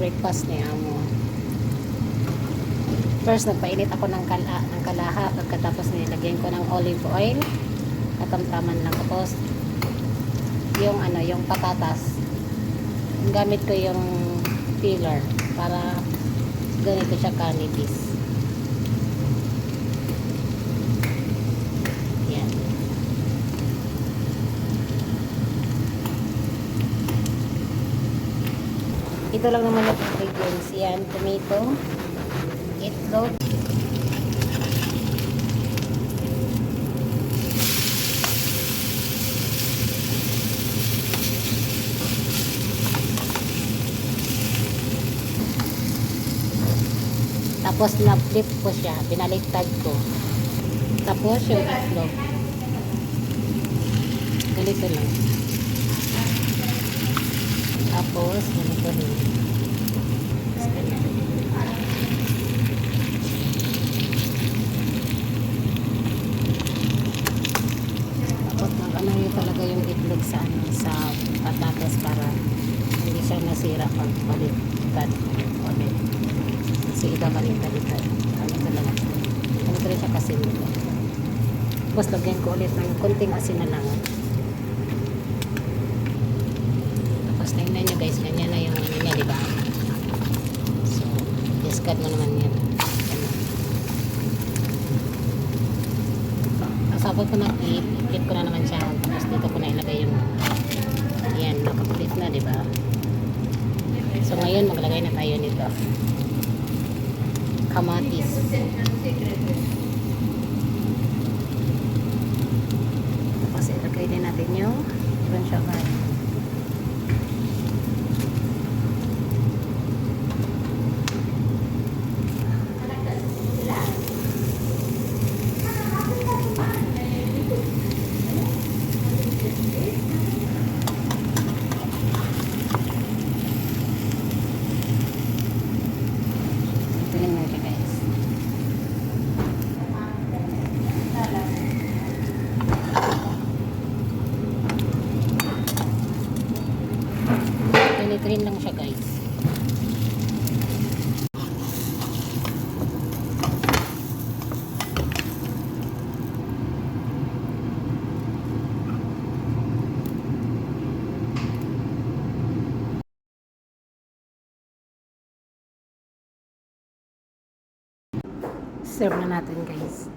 breakfast ni amo. First, nagpainit ako ng kalaha. Pagkatapos nilagyan ko ng olive oil. Katamtaman lang. Tapos, yung yung patatas. Gamit ko yung peeler para ganito siya kanipis. Yan. Ito lang naman yung ingredients. Yan, tomato, itlog, tapos na-flip ko siya, pinaliktad ko. Tapos yung itlog. Ganito lang. Tapos, ganito rin. Tapos, ano talaga yung itlog sa patatas para hindi siya nasira pag baliktad ulit. Kasi iba baliktad. Ano talaga. Ano talaga siya kasi nito. Tapos, lagyan ko ulit ng konting asin na lang. Tapos, tingnan nyo guys, ganyan na yung ano niya, diba? So, discard mo naman yan. Sabot ko ng i-flip ko na naman siya. Tapos dito ko na ilagay yung yan, nakapulit na, diba? So ngayon maglagay na tayo nito. Kamatis. Tapos ilagay din natin yung ibang syabay. Rin lang siya guys. Serve na natin guys.